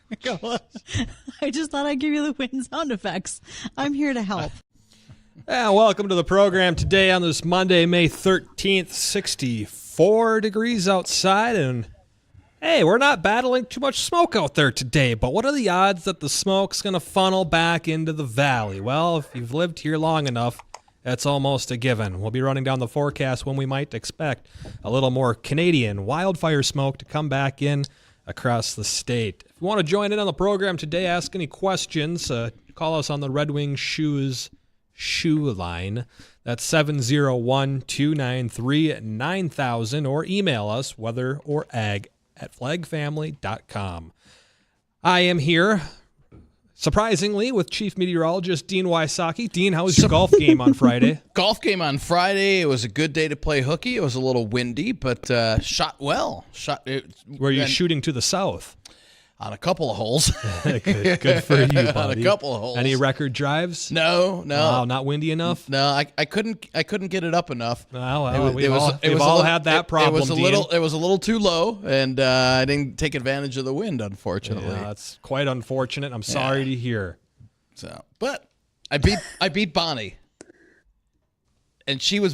I just thought I'd give you the wind sound effects. I'm here to help. And welcome to the program today on this Monday, May 13th, 64 degrees outside. And hey, we're not battling too much smoke out there today, but what are the odds that the smoke's going to funnel back into the valley? Well, if you've lived here long enough, that's almost a given. We'll be running down the forecast when we might expect a little more Canadian wildfire smoke to come back in across the state. If you want to join in on the program today, ask any questions, call us on the Red Wing Shoes shoe line. That's 701-293-9000, or email us weather or ag at flagfamily.com. I am here, surprisingly, with Chief Meteorologist Dean Wysocki. Dean, how was your golf game on Friday? Golf game on Friday. It was a good day to play hooky. It was a little windy, but shot well. Were you shooting to the south? On a couple of holes. Good for you, buddy. On a couple of holes. Any record drives? No. Oh, not windy enough? No, I couldn't get it up enough. Well, we've all had that problem. It was a little too low, and I didn't take advantage of the wind, unfortunately. Yeah, that's quite unfortunate. I'm sorry to hear. But I beat Bonnie, and she was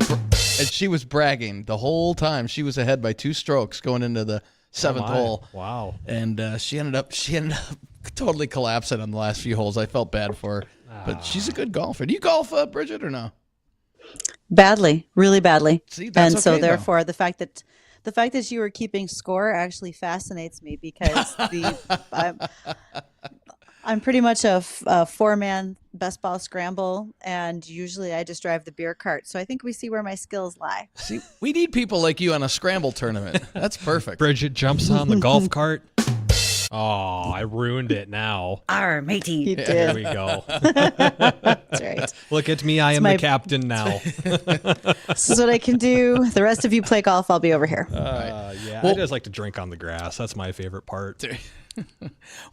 bragging the whole time. She was ahead by 2 strokes going into the 7th hole. Wow. And she ended up totally collapsing on the last few holes. I felt bad for her. But she's a good golfer. Do you golf, Bridgette, or no? Badly, really badly. See, that's so okay, therefore the fact that you were keeping score actually fascinates me, because I'm pretty much a 4-man best ball scramble, and usually I just drive the beer cart. So I think we see where my skills lie. See, we need people like you on a scramble tournament. That's perfect. Bridgette jumps on the golf cart. Oh, I ruined it now. Arr, matey. You did. There we go. That's right. Look at me. I am the captain now. This is what I can do. The rest of you play golf. I'll be over here. Yeah, I just like to drink on the grass. That's my favorite part.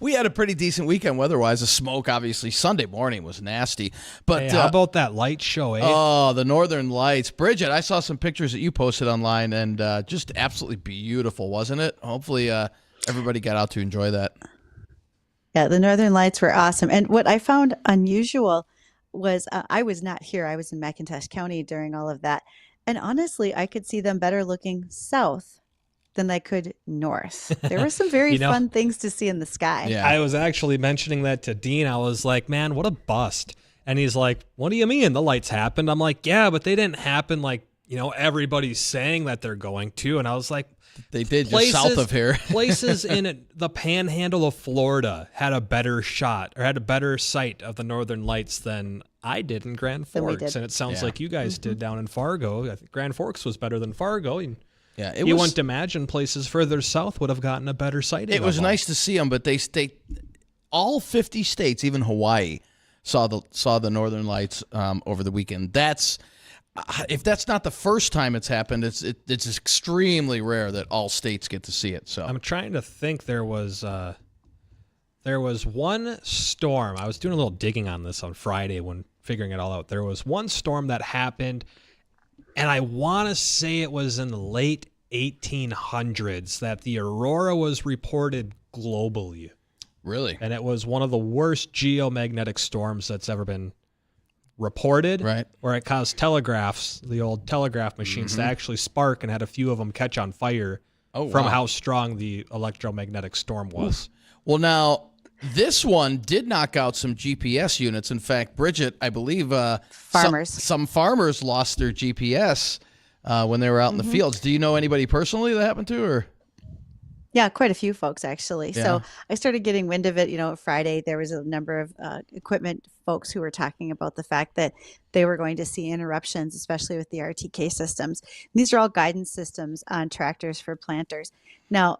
We had a pretty decent weekend weather-wise. The smoke, obviously, Sunday morning was nasty. But hey, how about that light show, eh? Oh, the Northern Lights. Bridgette, I saw some pictures that you posted online, and just absolutely beautiful, wasn't it? Hopefully everybody got out to enjoy that. Yeah, the Northern Lights were awesome. And what I found unusual was I was not here. I was in McIntosh County during all of that. And honestly, I could see them better looking south than I could north. There were some very fun things to see in the sky. Yeah. I was actually mentioning that to Dean. I was like, man, what a bust. And he's like, what do you mean the lights happened? I'm like, yeah, but they didn't happen like, everybody's saying that they're going to. And I was like, they did just south of here. Places in the panhandle of Florida had a better shot or had a better sight of the Northern Lights than I did in Grand Forks. And it sounds like you guys did down in Fargo. I think Grand Forks was better than Fargo. Yeah, you wouldn't imagine places further south would have gotten a better sighting. It was nice to see them, but all 50 states, even Hawaii, saw the Northern Lights over the weekend. If that's not the first time it's happened, it's extremely rare that all states get to see it. So I'm trying to think. There was one storm. I was doing a little digging on this on Friday when figuring it all out. There was one storm that happened, and I want to say it was in the late 1800s that the aurora was reported globally. Really? And it was one of the worst geomagnetic storms that's ever been reported. Right. Where it caused telegraphs, the old telegraph machines, to actually spark, and had a few of them catch on fire from how strong the electromagnetic storm was. Well, now, this one did knock out some GPS units. In fact, Bridgette, I believe some farmers lost their GPS when they were out in the fields. Do you know anybody personally that happened to, or? Yeah, quite a few folks, actually. Yeah. So I started getting wind of it. Friday, there was a number of equipment folks who were talking about the fact that they were going to see interruptions, especially with the RTK systems. And these are all guidance systems on tractors for planters. Now,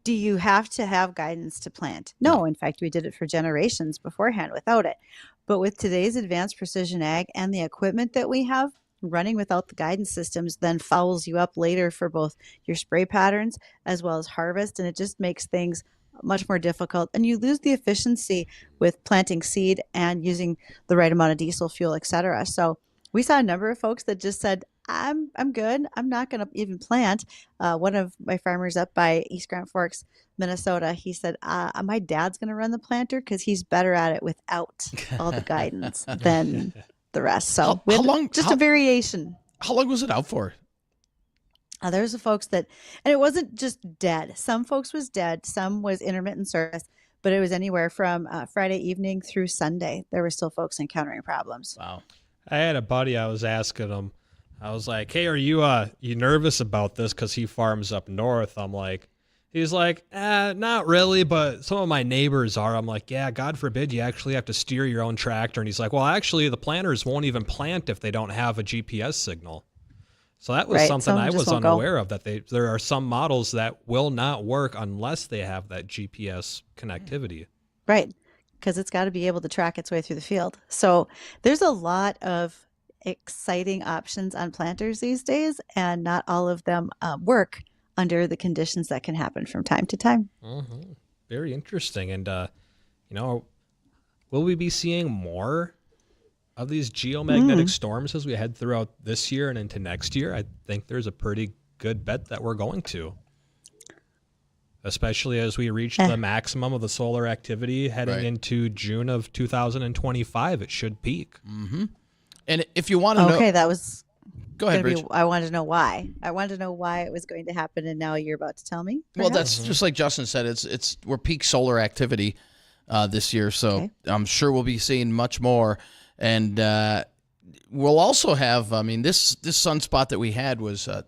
do you have to have guidance to plant? No. In fact, we did it for generations beforehand without it. But with today's advanced precision ag and the equipment that we have, running without the guidance systems then fouls you up later for both your spray patterns as well as harvest. And it just makes things much more difficult. And you lose the efficiency with planting seed and using the right amount of diesel fuel, et cetera. So we saw a number of folks that just said, I'm good. I'm not going to even plant. One of my farmers up by East Grand Forks, Minnesota, he said, my dad's going to run the planter because he's better at it without all the guidance than the rest. So How long? Just a variation. How long was it out for? There's the folks that, and it wasn't just dead. Some folks was dead. Some was intermittent service, but it was anywhere from Friday evening through Sunday. There were still folks encountering problems. Wow. I had a buddy, I was asking him, I was like, hey, are you nervous about this? Because he farms up north. He's like, not really, but some of my neighbors are. I'm like, yeah, God forbid you actually have to steer your own tractor. And he's like, well, actually, the planters won't even plant if they don't have a GPS signal. So that was something I was unaware of, that there are some models that will not work unless they have that GPS connectivity. Right, because it's got to be able to track its way through the field. So there's a lot of exciting options on planters these days, and not all of them work under the conditions that can happen from time to time. Mm-hmm. Very interesting. And, will we be seeing more of these geomagnetic storms as we head throughout this year and into next year? I think there's a pretty good bet that we're going to, especially as we reach the maximum of the solar activity heading into June of 2025. It should peak. Mm-hmm. And if you want to know, okay, that was. Go ahead, Bridge. I wanted to know why. I wanted to know why it was going to happen, and now you're about to tell me. Well, that's just like Justin said. We're peak solar activity this year, so I'm sure we'll be seeing much more. And we'll also have. I mean, this sunspot that we had was the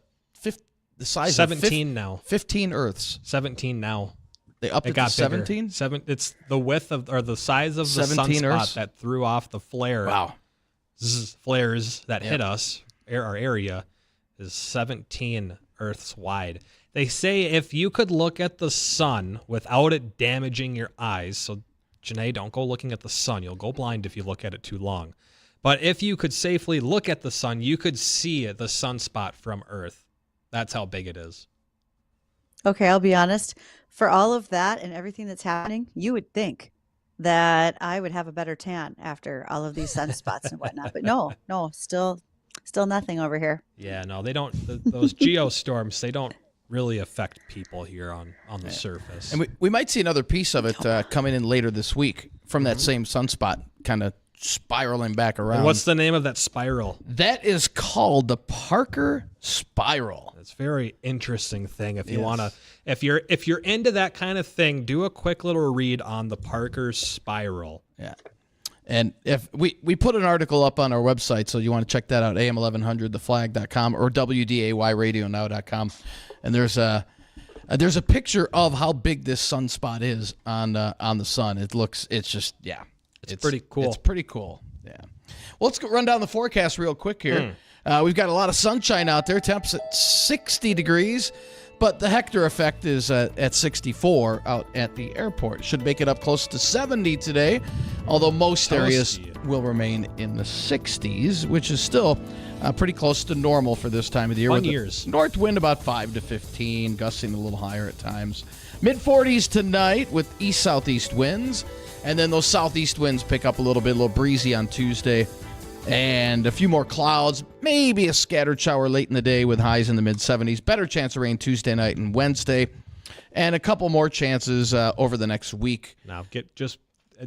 size 17 of now. 15 Earths. 17 now. They upped it to 17. It's the width of, or the size of the 17 sunspot Earths? that threw off the flare. Wow. Flares that hit us. Our area is 17 Earths wide. They say if you could look at the sun without it damaging your eyes, so Janae, don't go looking at the sun. You'll go blind if you look at it too long. But if you could safely look at the sun, you could see the sunspot from Earth. That's how big it is. Okay, I'll be honest. For all of that and everything that's happening, you would think that I would have a better tan after all of these sunspots and whatnot. But no, still nothing over here. Yeah, no, they don't. Those geostorms, they don't really affect people here on the surface. And we might see another piece of it coming in later this week from that same sunspot, kind of spiraling back around. And what's the name of that spiral? That is called the Parker Spiral. It's a very interesting thing. If you want to, if you're into that kind of thing, do a quick little read on the Parker Spiral. Yeah. And if we put an article up on our website, so you want to check that out, am1100theflag.com or wdayradionow.com. And there's a picture of how big this sunspot is on the sun. It's pretty cool. It's pretty cool. Yeah. Well, let's run down the forecast real quick here. We've got a lot of sunshine out there. Temps at 60 degrees, but the Hector effect is at 64 out at the airport. Should make it up close to 70 today, although most areas will remain in the 60s, which is still pretty close to normal for this time of the year. Fun years. North wind about 5 to 15, gusting a little higher at times. Mid-40s tonight with east-southeast winds, and then those southeast winds pick up a little bit, a little breezy on Tuesday. And a few more clouds, maybe a scattered shower late in the day with highs in the mid-70s. Better chance of rain Tuesday night and Wednesday. And a couple more chances over the next week. Now, just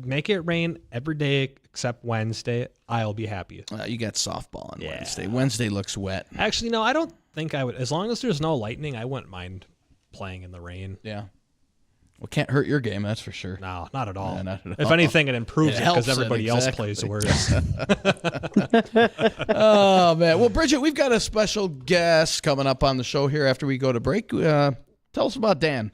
make it rain every day except Wednesday. I'll be happy. You got softball on Wednesday. Wednesday looks wet. Actually, no, I don't think I would. As long as there's no lightning, I wouldn't mind playing in the rain. Yeah. Well, can't hurt your game, that's for sure. No, not at all. Yeah, not at all. If anything, it improves it because helps everybody else plays worse. Oh, man. Well, Bridgette, we've got a special guest coming up on the show here after we go to break. Tell us about Dan.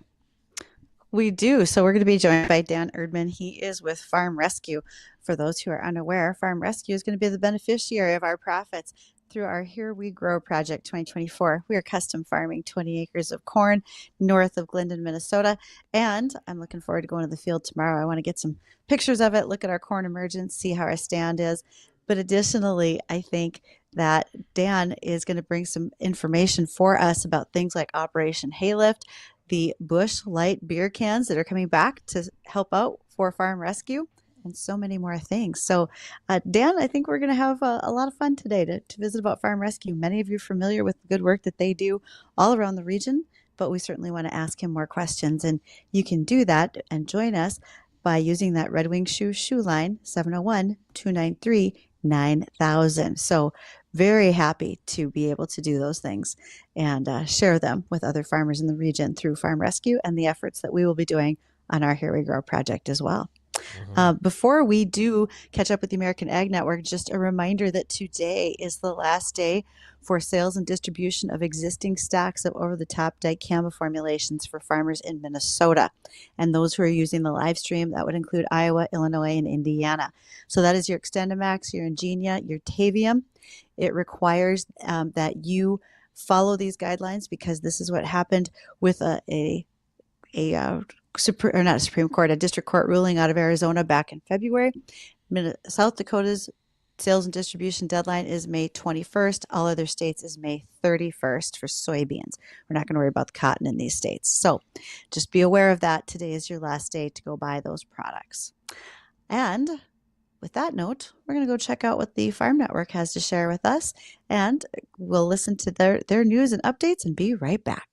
We do. So we're going to be joined by Dan Erdmann. He is with Farm Rescue. For those who are unaware, Farm Rescue is going to be the beneficiary of our profits through our Here We Grow Project 2024. We are custom farming 20 acres of corn north of Glendon, Minnesota. And I'm looking forward to going to the field tomorrow. I want to get some pictures of it, look at our corn emergence, see how our stand is. But additionally, I think that Dan is going to bring some information for us about things like Operation Haylift, the Bush Light beer cans that are coming back to help out for Farm Rescue. and so many more things. So, Dan, I think we're going to have a lot of fun today to visit about Farm Rescue. Many of you are familiar with the good work that they do all around the region, but we certainly want to ask him more questions. And you can do that and join us by using that Red Wing shoe line, 701-293-9000. So very happy to be able to do those things and share them with other farmers in the region through Farm Rescue and the efforts that we will be doing on our Here We Grow project as well. Before we do catch up with the American Ag Network, just a reminder that today is the last day for sales and distribution of existing stocks of over-the-top dicamba formulations for farmers in Minnesota. And those who are using the live stream, that would include Iowa, Illinois, and Indiana. So that is your XtendiMax, your Ingenia, your Tavium. It requires that you follow these guidelines because this is what happened with a Supreme Court, a district court ruling out of Arizona back in February. South Dakota's sales and distribution deadline is May 21st. All other states is May 31st for soybeans. We're not going to worry about the cotton in these states. So just be aware of that. Today is your last day to go buy those products. And with that note, we're going to go check out what the Farm Network has to share with us, and we'll listen to their news and updates and be right back.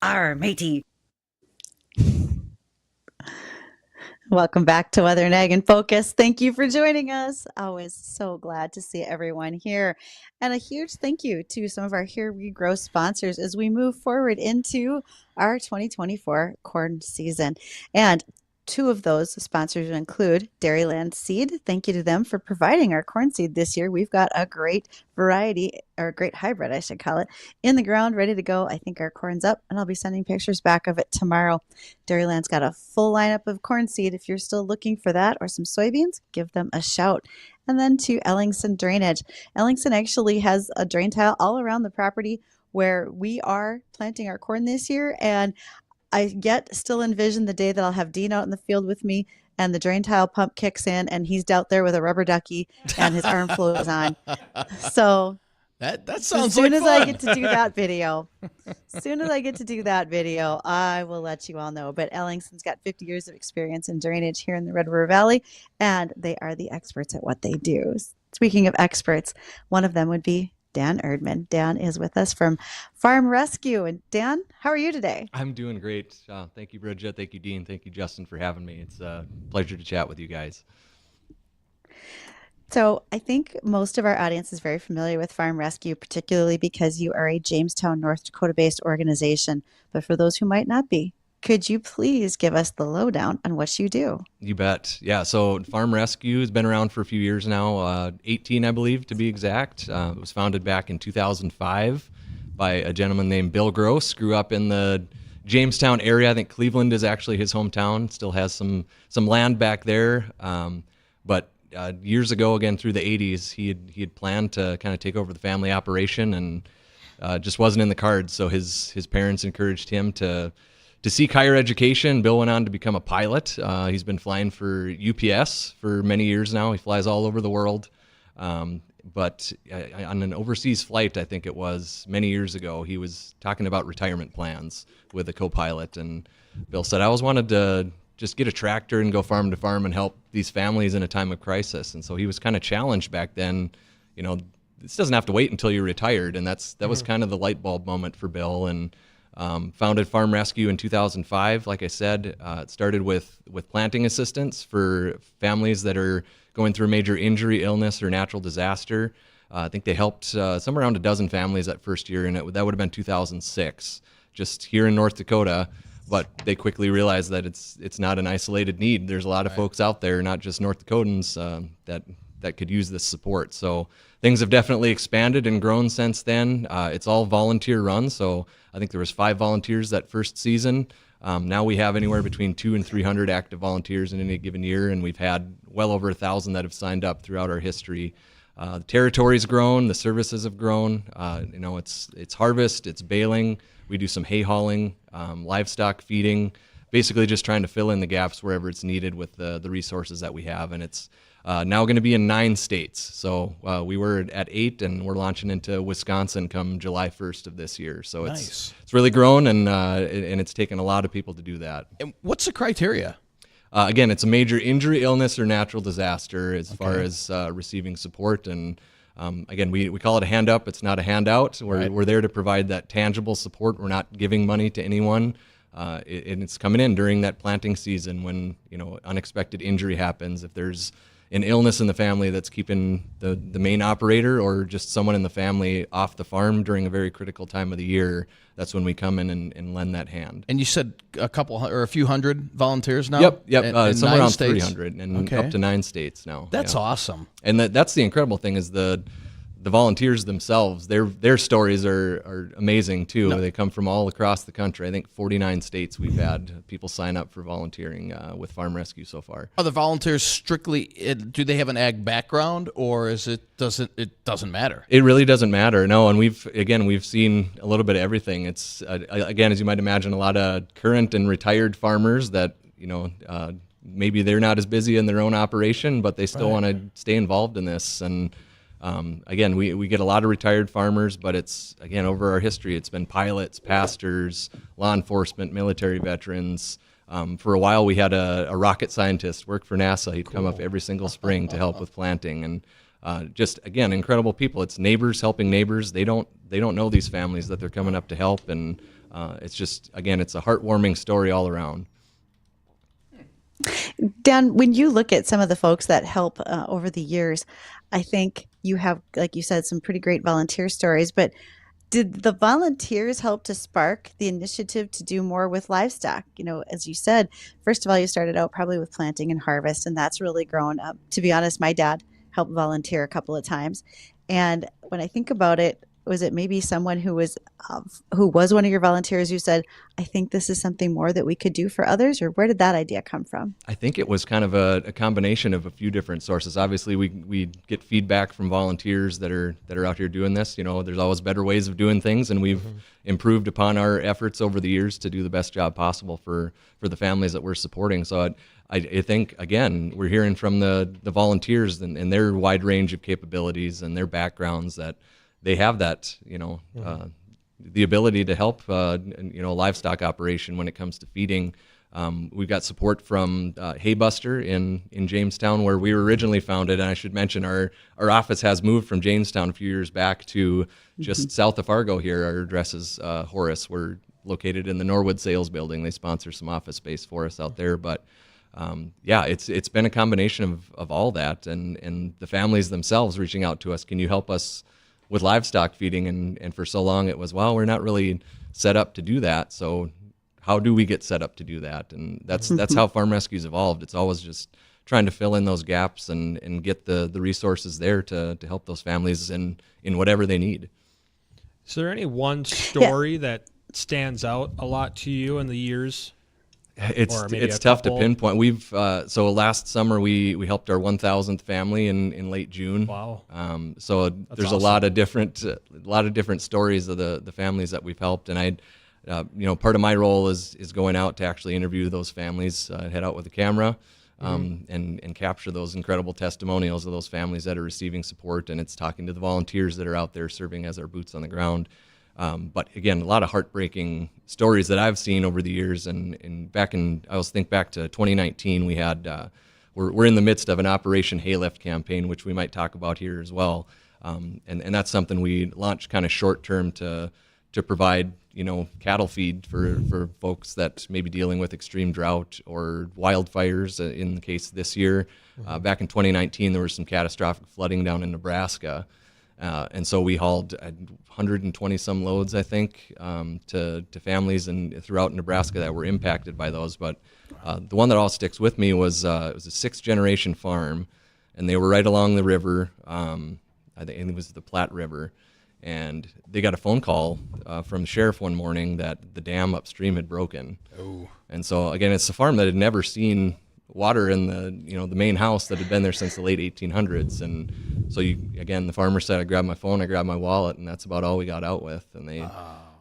Arr, matey. Welcome back to Weather and Ag in Focus. Thank you for joining us. Always so glad to see everyone here. And a huge thank you to some of our Here We Grow sponsors as we move forward into our 2024 corn season. And Two of those sponsors include Dairyland Seed. Thank you to them for providing our corn seed this year. We've got a great variety, or a great hybrid, I should call it, in the ground, ready to go. I think our corn's up, and I'll be sending pictures back of it tomorrow. Dairyland's got a full lineup of corn seed. If you're still looking for that or some soybeans, give them a shout. And then to Ellingson Drainage. Ellingson actually has a drain tile all around the property where we are planting our corn this year, and I yet still envision the day that I'll have Dean out in the field with me and the drain tile pump kicks in and he's out there with a rubber ducky and his arm flows on. So that sounds as soon like as fun. I get to do that video, I will let you all know. But Ellingson's got 50 years of experience in drainage here in the Red River Valley, and they are the experts at what they do. Speaking of experts, one of them would be Dan Erdmann. Dan is with us from Farm Rescue. And Dan, how are you today? I'm doing great. Thank you, Bridgette. Thank you, Dean. Thank you, Justin, for having me. It's a pleasure to chat with you guys. So I think most of our audience is very familiar with Farm Rescue, particularly because you are a Jamestown, North Dakota-based organization. But for those who might not be, could you please give us the lowdown on what you do? You bet. Yeah, so Farm Rescue has been around for a few years now, 18, I believe, to be exact. It was founded back in 2005 by a gentleman named Bill Gross. Grew up in the Jamestown area. I think Cleveland is actually his hometown. Still has some land back there. But years ago, again, through the 80s, he had planned to kind of take over the family operation, and just wasn't in the cards. So his parents encouraged him to seek higher education. Bill went on to become a pilot. He's been flying for UPS for many years now. He flies all over the world. But on an overseas flight, I think it was many years ago, he was talking about retirement plans with a co-pilot. And Bill said, I always wanted to just get a tractor and go farm to farm and help these families in a time of crisis. And so he was kind of challenged back then, this doesn't have to wait until you're retired. And that was kind of the light bulb moment for Bill. And founded Farm Rescue in 2005. Like I said, it started with planting assistance for families that are going through a major injury, illness, or natural disaster. I think they helped somewhere around a dozen families that first year, and that would have been 2006, just here in North Dakota. But they quickly realized that it's not an isolated need. There's a lot of folks out there, not just North Dakotans, that could use this support. So things have definitely expanded and grown since then. It's all volunteer run, so I think there was 5 volunteers that first season. Now we have anywhere between 200 and 300 active volunteers in any given year, and we've had well over 1,000 that have signed up throughout our history. The territory's grown, the services have grown. It's harvest, it's baling. We do some hay hauling, livestock feeding, basically just trying to fill in the gaps wherever it's needed with the resources that we have, and it's now going to be in 9 states. So we were at 8, and we're launching into Wisconsin come July 1st of this year. So Nice. It's really grown, and it's taken a lot of people to do that. And what's the criteria? Again, it's a major injury, illness, or natural disaster as far as receiving support. And again, we call it a hand up. It's not a handout. We're there to provide that tangible support. We're not giving money to anyone. And it's coming in during that planting season when unexpected injury happens. If there's an illness in the family that's keeping the main operator or just someone in the family off the farm during a very critical time of the year, that's when we come in and lend that hand. And you said a couple or a few hundred volunteers now? Yep. In Somewhere 9 around states? 300 and up to 9 states now. That's awesome. And that's the incredible thing is the volunteers themselves, their stories are amazing too. They come from all across the country. I think 49 states we've had people sign up for volunteering with Farm Rescue so far. Are the volunteers strictly? Do they have an ag background, or it doesn't matter? It really doesn't matter. No, and we've seen a little bit of everything. It's again, as you might imagine, a lot of current and retired farmers that maybe they're not as busy in their own operation, but they still want to stay involved in this. And again, we get a lot of retired farmers, but it's, again, over our history, it's been pilots, pastors, law enforcement, military veterans. For a while, we had a rocket scientist work for NASA. He'd come up every single spring to help with planting. And just, again, incredible people. It's neighbors helping neighbors. They don't know these families that they're coming up to help. And it's just, again, it's a heartwarming story all around. Dan, when you look at some of the folks that help over the years, I think you have, like you said, some pretty great volunteer stories. But Did the volunteers help to spark the initiative to do more with livestock? As you said, first of all, you started out probably with planting and harvest, and that's really grown up. To be honest, my dad helped volunteer a couple of times. And when I think about it, was it maybe someone who was one of your volunteers who said, I think this is something more that we could do for others? Or where did that idea come from? I think it was kind of a combination of a few different sources. Obviously, we get feedback from volunteers that are out here doing this. There's always better ways of doing things, and we've improved upon our efforts over the years to do the best job possible for the families that we're supporting. So I think, again, we're hearing from the volunteers and their wide range of capabilities and their backgrounds that they have that, the ability to help, livestock operation when it comes to feeding. We've got support from Haybuster in Jamestown, where we were originally founded. And I should mention our office has moved from Jamestown a few years back to just south of Fargo here. Our address is Horace. We're located in the Norwood Sales Building. They sponsor some office space for us out there. But it's been a combination of all that, and the families themselves reaching out to us. Can you help us with livestock feeding? And for so long it was, well, we're not really set up to do that. So how do we get set up to do that? And that's how Farm Rescue's evolved. It's always just trying to fill in those gaps and get the resources there to help those families in whatever they need. Is there any one story that stands out a lot to you in the years? It's tough to pinpoint. We've so last summer we helped our 1,000th family in late June. Wow. So there's awesome. a lot of different stories of the families that we've helped, and part of my role is going out to actually interview those families, head out with a camera, and capture those incredible testimonials of those families that are receiving support, and it's talking to the volunteers that are out there serving as our boots on the ground. But again, a lot of heartbreaking stories that I've seen over the years. And I was think back to 2019, we had, we're in the midst of an Operation Haylift campaign, which we might talk about here as well. And that's something we launched kind of short term to provide, cattle feed for folks that may be dealing with extreme drought or wildfires in the case this year. Back in 2019, there was some catastrophic flooding down in Nebraska. And so we hauled 120 some loads, I think, to families and throughout Nebraska that were impacted by those. But the one that all sticks with me was it was a 6th-generation farm, and they were right along the river. I think it was the Platte River, and they got a phone call from the sheriff one morning that the dam upstream had broken. Oh. And so again, it's a farm that had never seen water in the main house that had been there since the late 1800s. And so the farmer said, I grabbed my phone, I grabbed my wallet, and that's about all we got out with. And they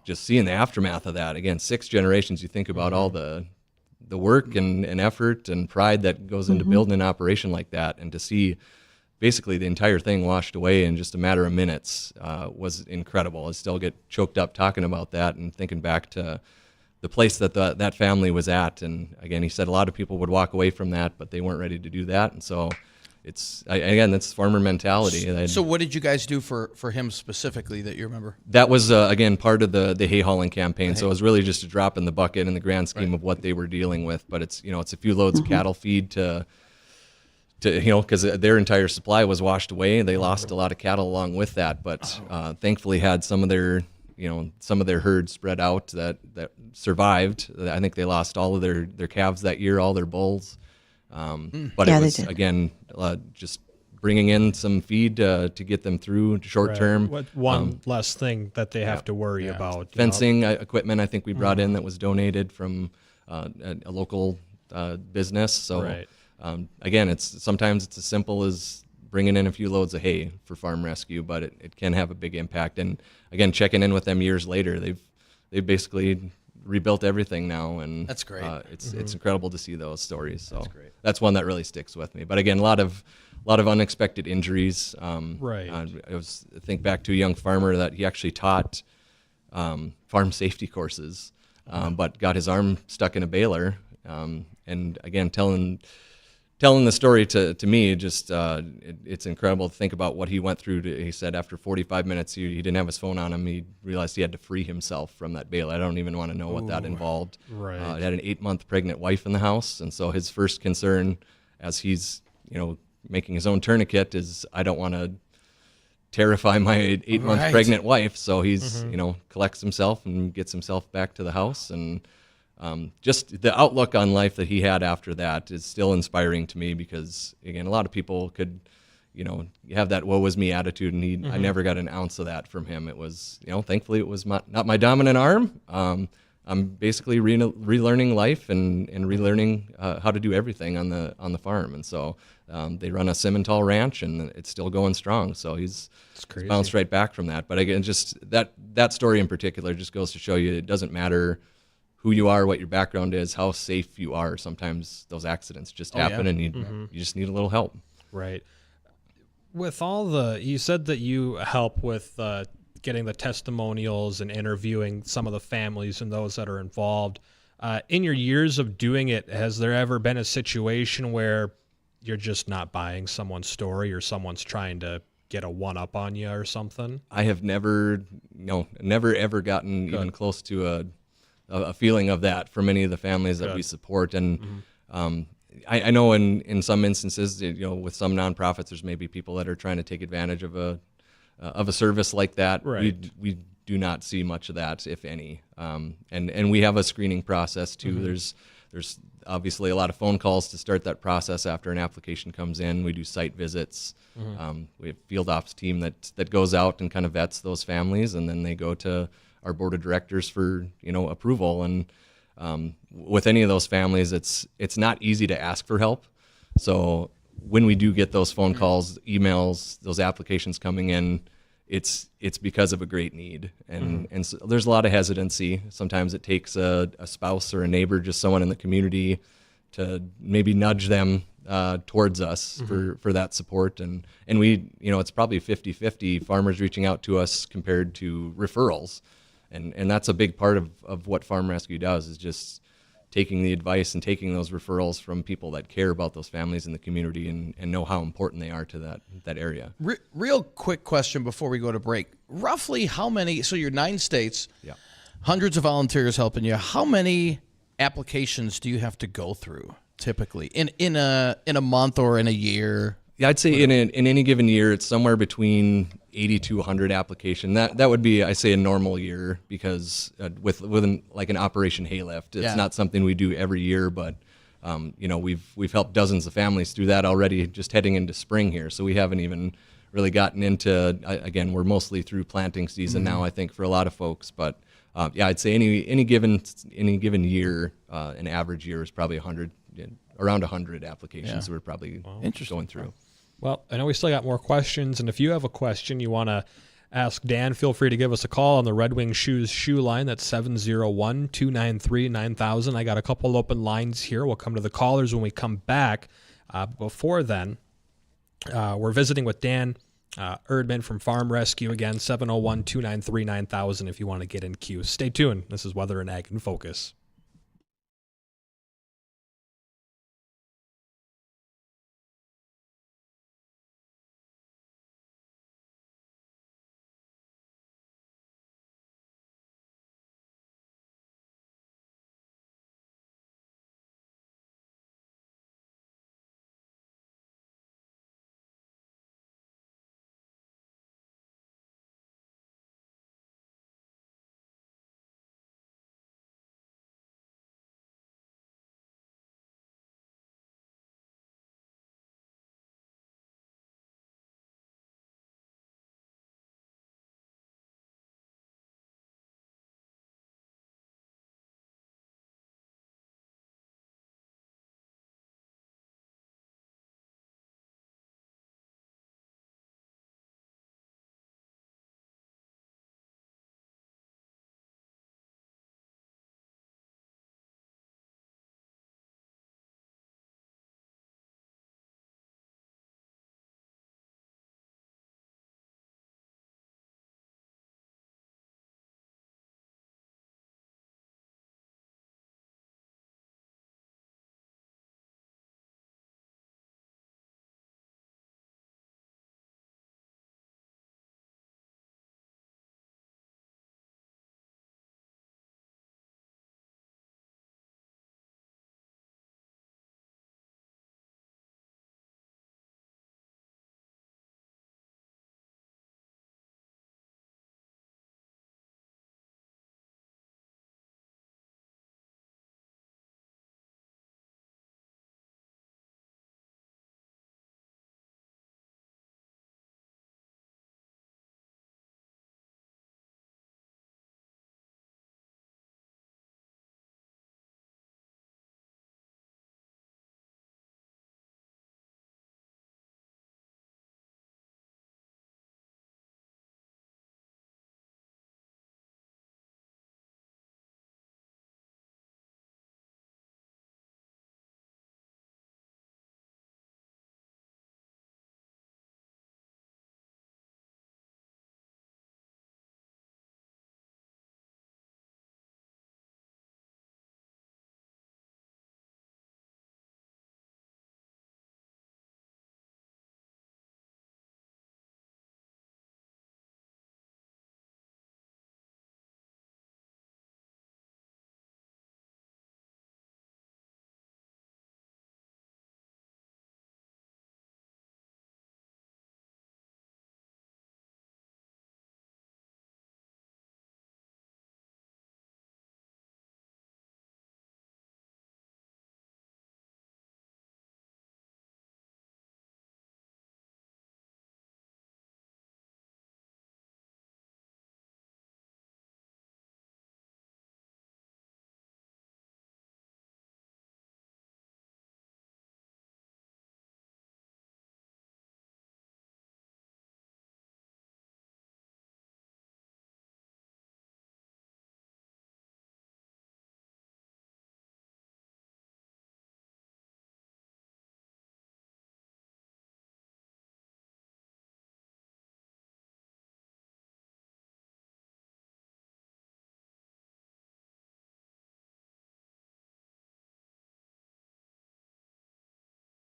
just seeing the aftermath of that, again, 6 generations, you think about all the work and effort and pride that goes into building an operation like that, and to see basically the entire thing washed away in just a matter of minutes was incredible. I still get choked up talking about that and thinking back to the place that that family was at. And again, he said a lot of people would walk away from that, but they weren't ready to do that. And so that's farmer mentality. So what did you guys do for him specifically that you remember? That was, again, part of the hay hauling campaign. So it was really just a drop in the bucket in the grand scheme of what they were dealing with. But it's a few loads of cattle feed to because their entire supply was washed away. They lost a lot of cattle along with that, but thankfully had some of their herds spread out that survived. I think they lost all of their calves that year, all their bulls. But it was, again, just bringing in some feed to get them through short term. One less thing that they have to worry about. Fencing equipment, I think we brought in that was donated from a local business. So again, sometimes it's as simple as bringing in a few loads of hay for Farm Rescue, but it can have a big impact. And again, checking in with them years later, they've basically rebuilt everything now, and that's great. It's incredible to see those stories. So that's one that really sticks with me. But again, a lot of unexpected injuries. I think back to a young farmer that he actually taught farm safety courses, but got his arm stuck in a baler. And again, telling the story to me, just it's incredible to think about what he went through. He said after 45 minutes, he didn't have his phone on him. He realized he had to free himself from that baler. I don't even want to know what that involved. He had an 8-month pregnant wife in the house, and so his first concern, as he's making his own tourniquet, is I don't want to terrify my 8-month Right. pregnant wife. So he's, collects himself and gets himself back to the house. And just the outlook on life that he had after that is still inspiring to me because, again, a lot of people could, have that woe is me attitude. And I never got an ounce of that from him. It was, thankfully it was not my dominant arm. I'm basically relearning life and relearning how to do everything on the farm. And so they run a Simmental ranch, and it's still going strong. So he's bounced right back from that. But again, just that story in particular just goes to show you it doesn't matter who you are, what your background is, how safe you are. Sometimes those accidents just happen, and you just need a little help. Right. With you said that you help with getting the testimonials and interviewing some of the families and those that are involved. In your years of doing it, has there ever been a situation where you're just not buying someone's story or someone's trying to get a one-up on you or something? I have never ever gotten even close to a feeling of that for many of the families that we support. And I know in some instances, with some nonprofits, there's maybe people that are trying to take advantage of a service like that. Right. We do not see much of that, if any. And we have a screening process too. There's obviously a lot of phone calls to start that process after an application comes in. We do site visits. We have field ops team that goes out and kind of vets those families, and then they go to our board of directors for approval. And with any of those families, it's not easy to ask for help. So when we do get those phone calls, emails, those applications coming in, it's because of a great need. And so there's a lot of hesitancy. Sometimes it takes a spouse or a neighbor, just someone in the community, to maybe nudge them towards us for that support. And we, it's probably 50-50 farmers reaching out to us compared to referrals. And that's a big part of what Farm Rescue does, is just taking the advice and taking those referrals from people that care about those families in the community and know how important they are to that area. Real quick question before we go to break. Roughly how many, so you're 9 states, hundreds of volunteers helping you. How many applications do you have to go through typically in a month or in a year? Yeah, I'd say in any given year, it's somewhere between 80 to 100 application. That would be, I say, a normal year, because with an Operation Haylift, it's not something we do every year, but we've helped dozens of families through that already, just heading into spring here. So we haven't even really gotten into, again, we're mostly through planting season now, I think, for a lot of folks. But I'd say any given year, an average year is probably around 100 applications we're probably going through. Well, I know we still got more questions, and if you have a question you want to ask Dan, feel free to give us a call on the Red Wing Shoes shoe line. That's 701-293-9000. I got a couple open lines here. We'll come to the callers when we come back. Before then, we're visiting with Dan Erdmann from Farm Rescue. Again, 701-293-9000 if you want to get in queue. Stay tuned. This is Weather and Ag in Focus.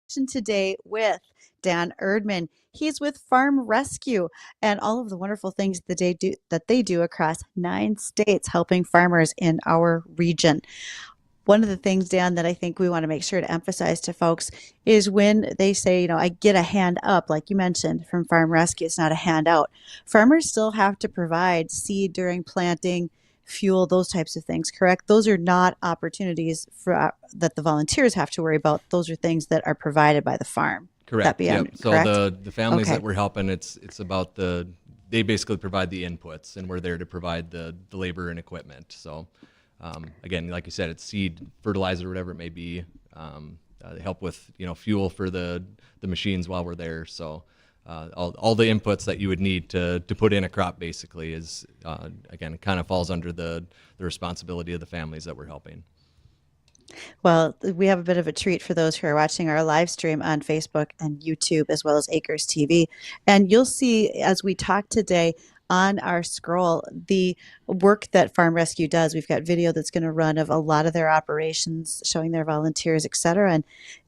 today with Dan Erdmann. He's with Farm Rescue and all of the wonderful things that they do across 9 states, helping farmers in our region. One of the things, Dan, that I think we want to make sure to emphasize to folks is when they say, I get a hand up, like you mentioned, from Farm Rescue, it's not a handout. Farmers still have to provide seed during planting, fuel, those types of things, correct? Those are not opportunities that the volunteers have to worry about. Those are things that are provided by the farm. Correct. Yep. So correct? the families Okay. that we're helping, it's about they basically provide the inputs, and we're there to provide the labor and equipment. So again, like you said, it's seed, fertilizer, whatever it may be. They help with fuel for the machines while we're there. So all the inputs that you would need to put in a crop basically is again, it kind of falls under the responsibility of the families that we're helping. Well, we have a bit of a treat for those who are watching our live stream on Facebook and YouTube, as well as Acres TV. And you'll see as we talk today on our scroll the work that Farm Rescue does. We've got video that's going to run of a lot of their operations, showing their volunteers, et cetera. And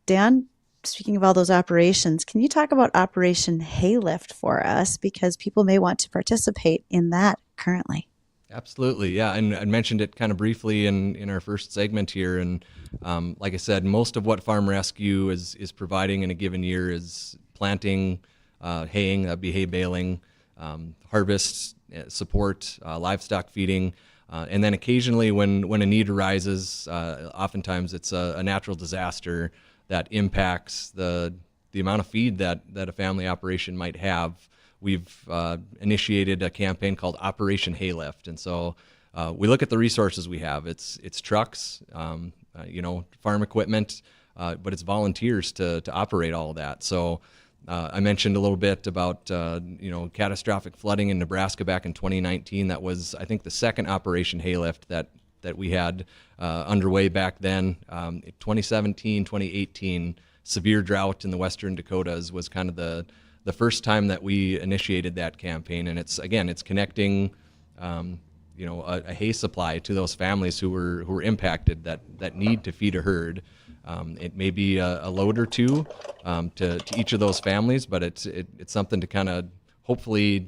Dan, speaking of all those operations, can you talk about Operation Haylift for us? Because people may want to participate in that currently. Absolutely, yeah, and I mentioned it kind of briefly in our first segment here, and like I said, most of what Farm Rescue is providing in a given year is planting, haying, that'd be hay baling, harvest support, livestock feeding, and then occasionally when a need arises, oftentimes it's a natural disaster that impacts the amount of feed that a family operation might have. We've initiated a campaign called Operation Haylift, and so we look at the resources we have. It's trucks, farm equipment, but it's volunteers to operate all of that. So I mentioned a little bit about catastrophic flooding in Nebraska back in 2019. That was, I think, the second Operation Haylift that we had underway back then. 2017, 2018, severe drought in the western Dakotas was kind of the first time that we initiated that campaign, and it's connecting, a hay supply to those families who were impacted that need to feed a herd. It may be a load or two to each of those families, but it's something to kind of hopefully,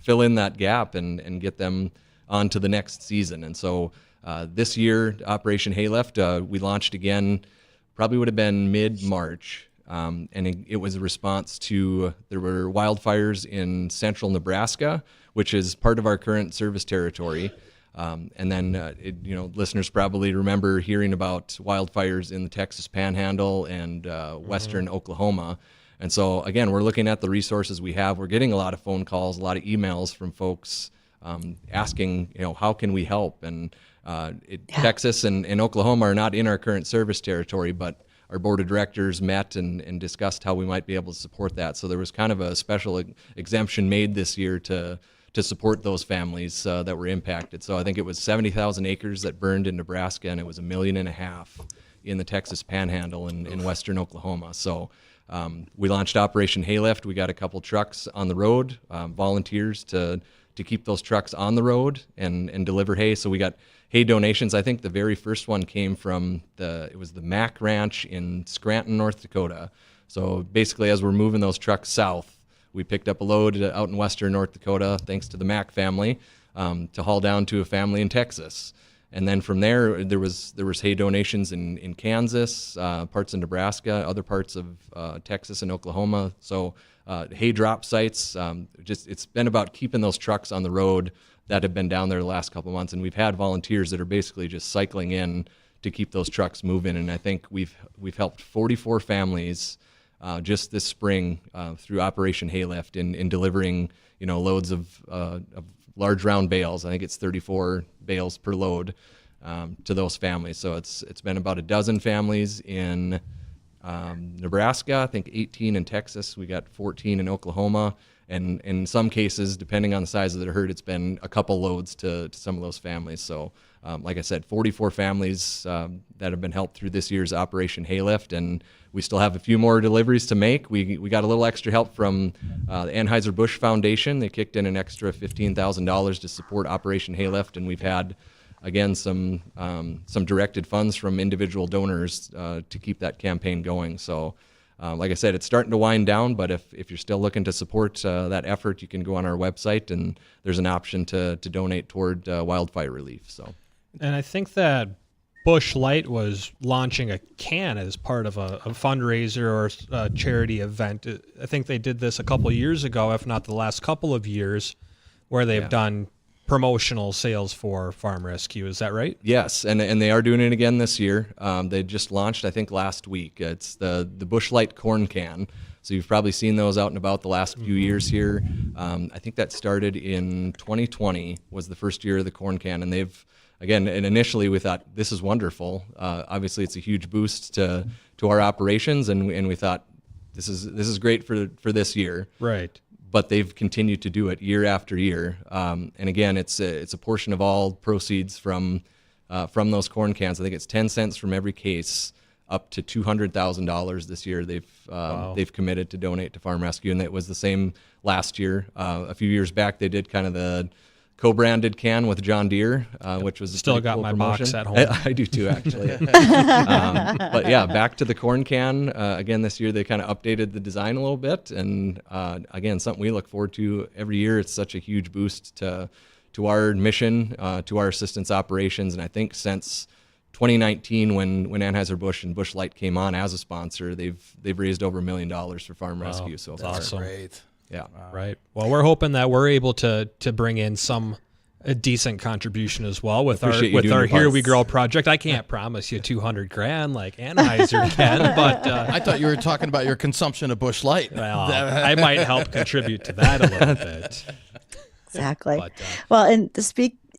fill in that gap and get them on to the next season. And so this year, Operation Haylift, we launched again, probably would have been mid-March. And it was a response to, there were wildfires in central Nebraska, which is part of our current service territory. And then, listeners probably remember hearing about wildfires in the Texas Panhandle and western Oklahoma. And so, again, we're looking at the resources we have. We're getting a lot of phone calls, a lot of emails from folks asking, how can we help? And Texas and Oklahoma are not in our current service territory, but our board of directors met and discussed how we might be able to support that. So there was kind of a special exemption made this year to support those families that were impacted. So I think it was 70,000 acres that burned in Nebraska, and it was 1.5 million in the Texas Panhandle in western Oklahoma. So we launched Operation Haylift. We got a couple trucks on the road, volunteers to keep those trucks on the road and deliver hay. So we got hay donations. I think the very first one came from it was the Mack Ranch in Scranton, North Dakota. So basically, as we're moving those trucks south, we picked up a load out in western North Dakota, thanks to the Mack family, to haul down to a family in Texas. And then from there was hay donations in Kansas, parts of Nebraska, other parts of Texas and Oklahoma. So hay drop sites. It's been about keeping those trucks on the road that have been down there the last couple of months, and we've had volunteers that are basically just cycling in to keep those trucks moving. And I think we've helped 44 families just this spring through Operation Haylift in delivering loads of large round bales. I think it's 34 bales per load to those families. So it's been about a dozen families in Nebraska, I think 18 in Texas. We got 14 in Oklahoma. And in some cases, depending on the size of the herd, it's been a couple loads to some of those families. So, like I said, 44 families that have been helped through this year's Operation Haylift, and we still have a few more deliveries to make. We got a little extra help from the Anheuser-Busch Foundation. They kicked in an extra $15,000 to support Operation Haylift, and we've had again, some directed funds from individual donors to keep that campaign going. So, like I said, it's starting to wind down, but if you're still looking to support that effort, you can go on our website, and there's an option to donate toward wildfire relief. So, And I think that Busch Light was launching a can as part of a fundraiser or a charity event. I think they did this a couple of years ago, if not the last couple of years, where they've done promotional sales for farm rescue. Is that right? yes, and they are doing it again this year. They just launched, I think, last week. It's the Busch Light corn can. So you've probably seen those out and about the last few years here. I think that started in 2020 was the first year of the corn can, and they've again, and initially we thought this is wonderful. Obviously, it's a huge boost to our operations, and we thought this is great for this year. Right. But they've continued to do it year after year, and again, it's a portion of all proceeds from those corn cans. I think it's 10 cents from every case, up to $200,000 this year. They've committed to donate to farm rescue, and it was the same last year. A few years back, they did kind of the co-branded can with John Deere, which was Still got cool my promotion. box at home. I do too, actually. But yeah, back to the corn can. Again, this year they kind of updated the design a little bit, and again, something we look forward to every year. It's such a huge boost to our mission, to our assistance operations, and I think since 2019, when Anheuser-Busch and Busch Light came on as a sponsor, they've raised over $1 million for farm rescue so far. Awesome. Great. Yeah. Right. Well, we're hoping that we're able to bring in a decent contribution as well with our Appreciate you doing your Here part. We Grow project. I can't promise you $200,000 like Anheuser can, but I thought you were talking about your consumption of Busch Light. well, I might help contribute to that a little bit. Exactly. But, Well, and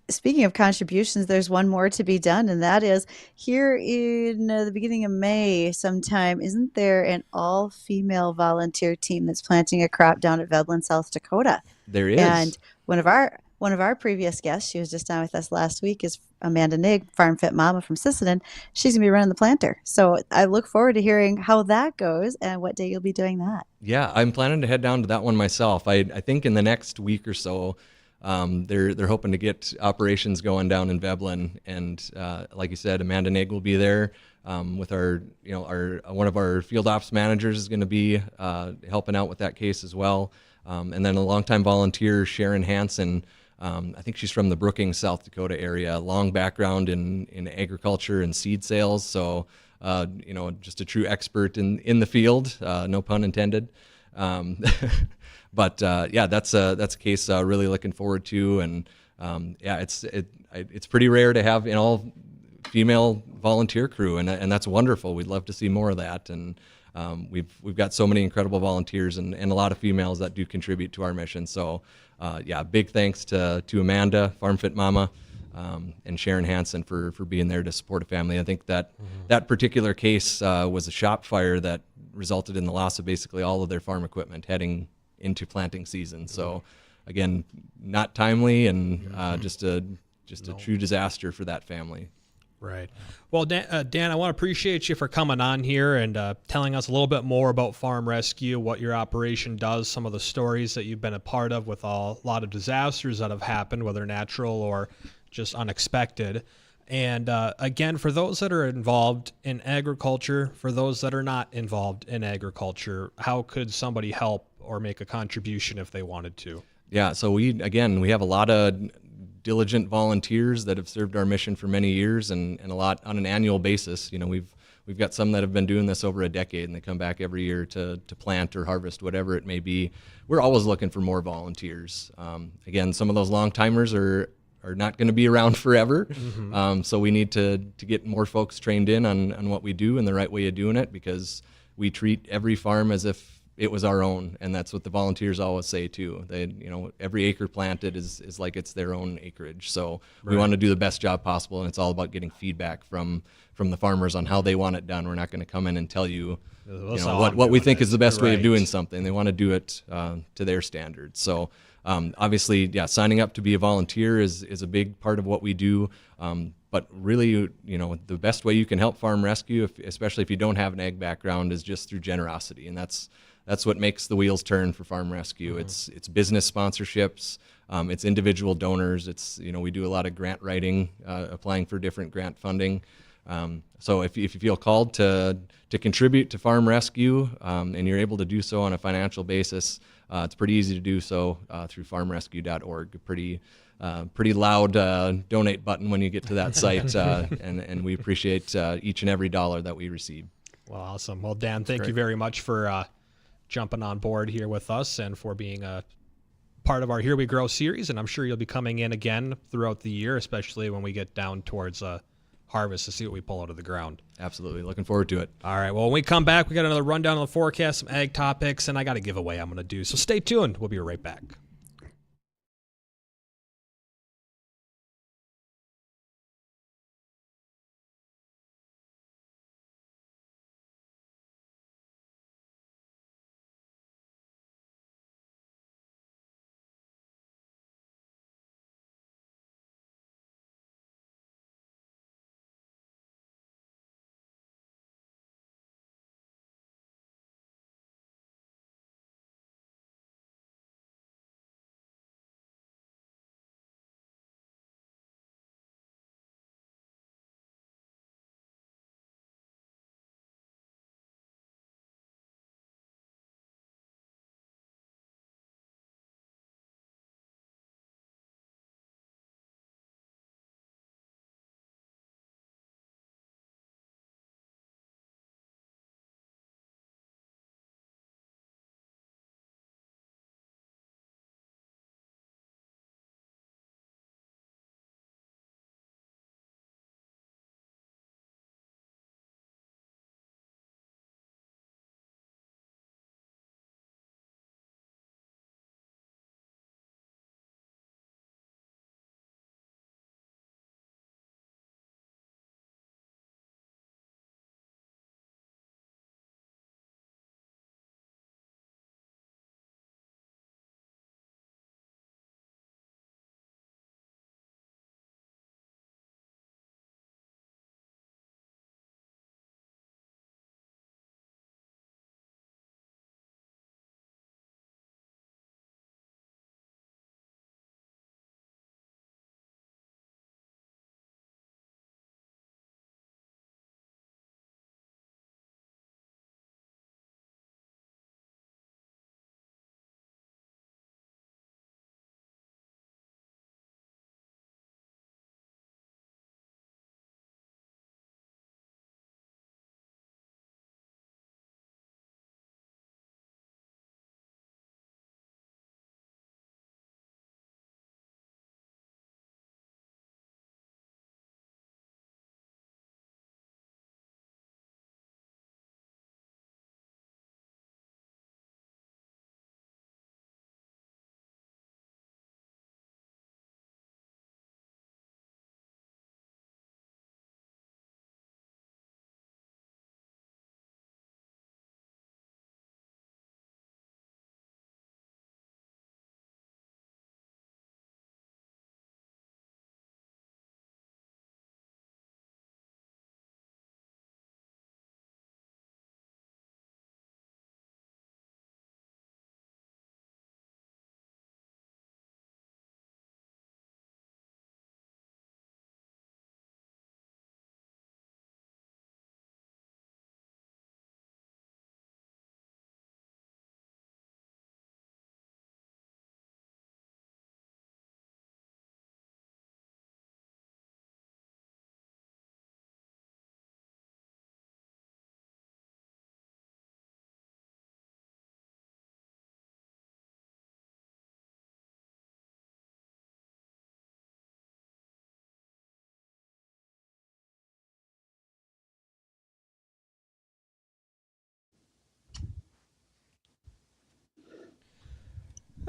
speaking of contributions, there's one more to be done, and that is here in the beginning of May sometime. Isn't there an all-female volunteer team that's planting a crop down at Veblen, South Dakota? There is. And one of our previous guests, she was just on with us last week, is Amanda Nigg, Farm Fit Mama from Sisseton. She's going to be running the planter. So I look forward to hearing how that goes and what day you'll be doing that. Yeah, I'm planning to head down to that one myself. I think in the next week or so, they're hoping to get operations going down in Veblen, and like you said, Amanda Nigg will be there with our one of our field ops managers is going to be helping out with that case as well, and then a longtime volunteer, Sharon Hansen. I think she's from the Brookings, South Dakota area. Long background in agriculture and seed sales, so just a true expert in the field. No pun intended. But yeah, that's a case really looking forward to, and yeah, it's pretty rare to have an all female volunteer crew, and that's wonderful. We'd love to see more of that, and we've got so many incredible volunteers and a lot of females that do contribute to our mission. So yeah, big thanks to Amanda, Farm Fit Mama, and Sharon Hansen for being there to support a family. I think that particular case was a shop fire that resulted in the loss of basically all of their farm equipment heading into planting season. So again, not timely, and just a true disaster for that family. Right. Well, Dan, I want to appreciate you for coming on here and telling us a little bit more about Farm Rescue, what your operation does, some of the stories that you've been a part of with a lot of disasters that have happened, whether natural or just unexpected. And again, for those that are involved in agriculture, for those that are not involved in agriculture, how could somebody help or make a contribution if they wanted to? Yeah, so we have a lot of diligent volunteers that have served our mission for many years, and a lot on an annual basis. We've got some that have been doing this over a decade, and they come back every year to plant or harvest, whatever it may be. We're always looking for more volunteers. Again, some of those long timers are not going to be around forever, so we need to get more folks trained in on what we do and the right way of doing it, because we treat every farm as if it was our own, and that's what the volunteers always say too. They, every acre planted is like it's their own acreage. So we want to do the best job possible, and it's all about getting feedback from the farmers on how they want it done. We're not going to come in and tell you, what we think is the best way of doing something. They want to do it to their standards. So obviously, yeah, signing up to be a volunteer is a big part of what we do. But really, the best way you can help Farm Rescue, especially if you don't have an ag background, is just through generosity, and that's what makes the wheels turn for Farm Rescue. It's business sponsorships. It's individual donors. It's, we do a lot of grant writing, applying for different grant funding. So if you feel called to contribute to Farm Rescue, and you're able to do so on a financial basis, it's pretty easy to do so through farmrescue.org. Pretty loud donate button when you get to that site, and we appreciate each and every dollar that we receive. Well, awesome. Well, Dan, thank you very much for jumping on board here with us and for being a part of our Here We Grow series. And I'm sure you'll be coming in again throughout the year, especially when we get down towards harvest to see what we pull out of the ground. Absolutely. Looking forward to it. All right. Well, when we come back, we got another rundown on the forecast, some ag topics, and I got a giveaway I'm going to do. So stay tuned. We'll be right back.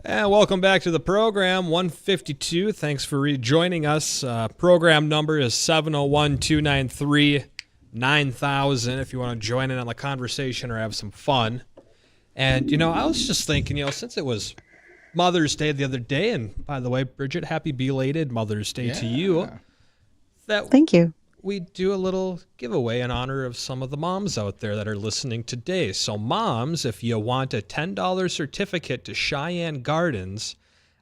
And welcome back to the program, 152. Thanks for rejoining us. Program number is 701-293-9000 if you want to join in on the conversation or have some fun. And, I was just thinking, since it was Mother's Day the other day, and by the way, Bridgette, happy belated Mother's Day to you. Thank you. We do a little giveaway in honor of some of the moms out there that are listening today. So moms, if you want a $10 certificate to Cheyenne Gardens,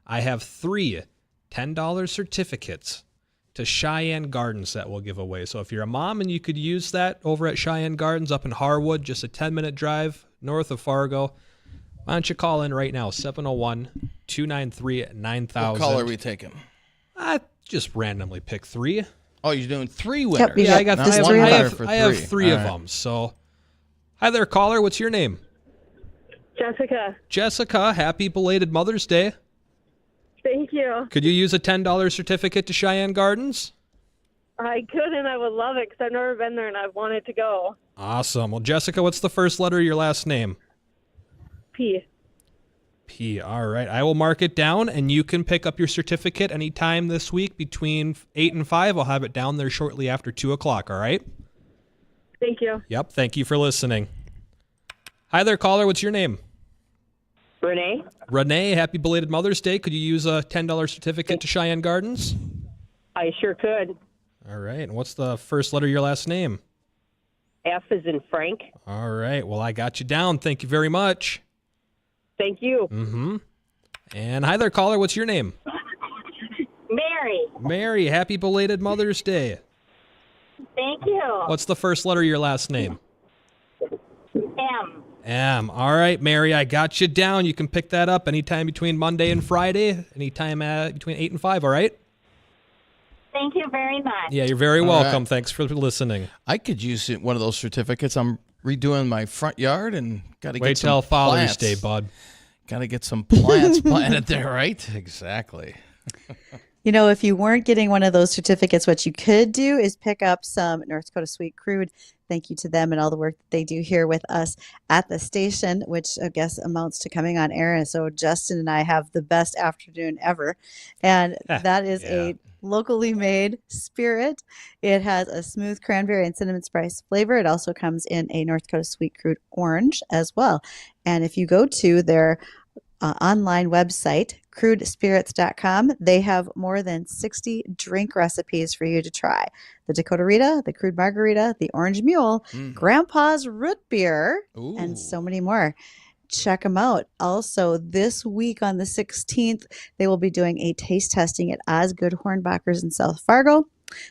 I have 3 $10 certificates to Cheyenne Gardens that we'll give away. So if you're a mom and you could use that over at Cheyenne Gardens up in Harwood, just a 10-minute drive north of Fargo, why don't you call in right now, 701-293-9000. What caller are we taking? I just randomly pick 3. Oh, you're doing 3 winners. we Yeah, I got Just I have, three I winners. have, I have 3 of All right. them. So, hi there, caller. What's your name? Jessica, Jessica. Happy belated Mother's Day. thank you. Could you use a $10 certificate to Cheyenne Gardens? I could and I would love it because I've never been there and I've wanted to go. Awesome. Well, Jessica, what's the first letter of your last name? P. P. All right. I will mark it down, and you can pick up your certificate anytime this week between 8 and 5. I'll have it down there shortly after 2 o'clock, all right? Thank you. Yep. Thank you for listening. Hi there, caller. What's your name? Renee? Renee, happy belated Mother's Day. Could you use a $10 certificate to Cheyenne Gardens? I sure could. All right. And what's the first letter of your last name? F is in Frank. All right. Well, I got you down. Thank you very much. Thank you. Mm-hmm. And hi there, caller. What's your name? Mary. Mary, happy belated Mother's Day. Thank you. What's the first letter of your last name? M. M. All right, Mary, I got you down. You can pick that up anytime between Monday and Friday, anytime between 8 and 5, all right? Thank you very much. Yeah, you're very All welcome. right. Thanks for listening. I could use one of those certificates. I'm redoing my front yard and got to Wait get some till Father's plants. Day, bud. Got to get some plants planted there, right? Exactly. You know, if you weren't getting one of those certificates, what you could do is pick up some North Dakota Sweet Crude. Thank you to them and all the work that they do here with us at the station, which I guess amounts to coming on air. And so Justin and I have the best afternoon ever. And that is a locally made spirit. It has a smooth cranberry and cinnamon spice flavor. It also comes in a North Dakota Sweet Crude orange as well. And if you go to their online website, crudespirits.com, they have more than 60 drink recipes for you to try. The Dakota Rita, the Crude Margarita, the Orange Mule, Grandpa's Root Beer, and so many more. Check them out. Also, this week on the 16th, they will be doing a taste testing at Osgood Hornbachers in South Fargo,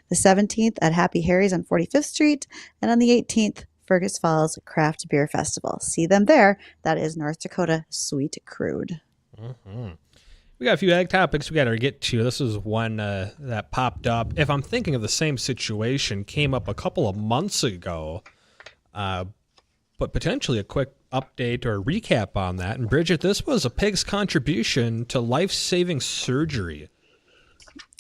the 17th at Happy Harry's on 45th Street, and on the 18th, Fergus Falls Craft Beer Festival. See them there. That is North Dakota Sweet Crude. Mm-hmm. We got a few ag topics we got to get to. This is one that popped up. If I'm thinking of the same situation, came up a couple of months ago, but potentially a quick update or recap on that. And Bridgette, this was a pig's contribution to life-saving surgery.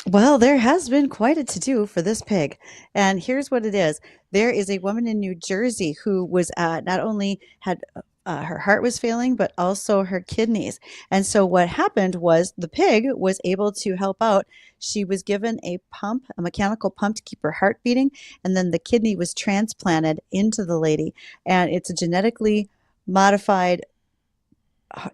Well, there has been quite a to-do for this pig. And here's what it is. There is a woman in New Jersey who was not only had her heart was failing, but also her kidneys. And so what happened was the pig was able to help out. She was given a pump, a mechanical pump to keep her heart beating. And then the kidney was transplanted into the lady. And it's a genetically modified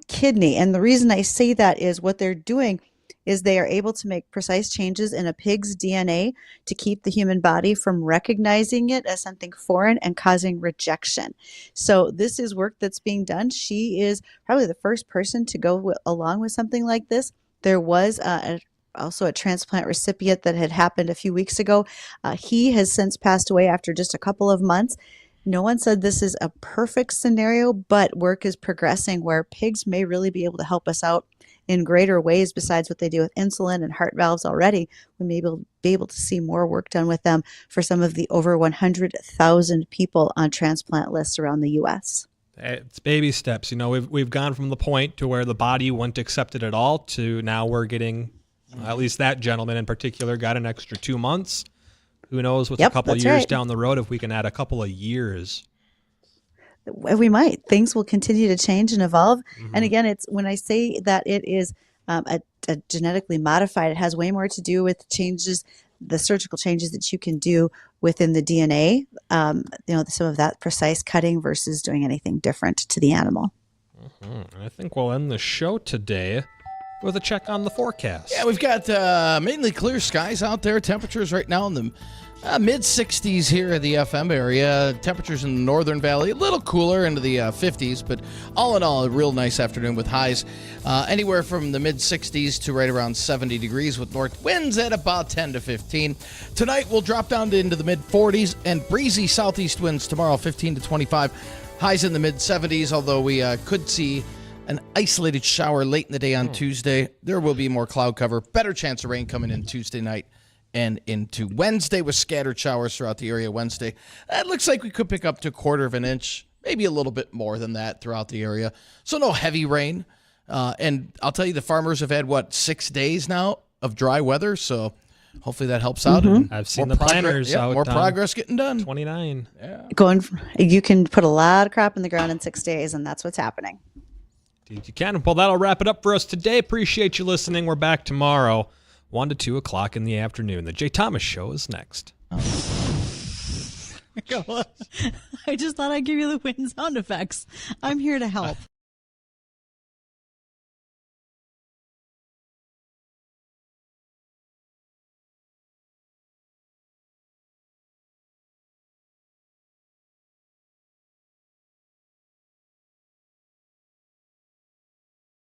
kidney. And the reason I say that is what they're doing is they are able to make precise changes in a pig's DNA to keep the human body from recognizing it as something foreign and causing rejection. So this is work that's being done. She is probably the first person to go along with something like this. There was also a transplant recipient that had happened a few weeks ago. He has since passed away after just a couple of months. No one said this is a perfect scenario, but work is progressing where pigs may really be able to help us out in greater ways besides what they do with insulin and heart valves already. We may be able to see more work done with them for some of the over 100,000 people on transplant lists around the U.S. It's baby steps. You know, we've gone from the point to where the body wouldn't accept it at all to now we're getting, at least that gentleman in particular, got an extra 2 months. Who knows what's a couple of years down the road if we can add a couple of years. We might. Things will continue to change and evolve. Mm-hmm. And again, it's when I say that it is a genetically modified, it has way more to do with changes, the surgical changes that you can do within the DNA, some of that precise cutting versus doing anything different to the animal. Mm-hmm. I think we'll end the show today with a check on the forecast. Yeah, we've got mainly clear skies out there. Temperatures right now in the Mid 60s here in the FM area. Temperatures in the Northern Valley a little cooler into the 50s, but all in all, a real nice afternoon with highs anywhere from the mid 60s to right around 70 degrees with north winds at about 10 to 15. Tonight we'll drop down into the mid 40s and breezy southeast winds tomorrow, 15 to 25. Highs in the mid 70s, although we could see an isolated shower late in the day on Tuesday. There will be more cloud cover, better chance of rain coming in Tuesday night and into Wednesday with scattered showers throughout the area Wednesday. It looks like we could pick up to a quarter of an inch, maybe a little bit more than that throughout the area. So no heavy rain. And I'll tell you, the farmers have had, 6 days now of dry weather, so hopefully that helps out. Mm-hmm. And I've seen the planners out. More progress getting done. 29. You can put a lot of crop in the ground in 6 days, and that's what's happening. Indeed you can. Well, that'll wrap it up for us today. Appreciate you listening. We're back tomorrow, 1 to 2 o'clock in the afternoon. The Jay Thomas Show is next. I just thought I'd give you the wind sound effects. I'm here to help.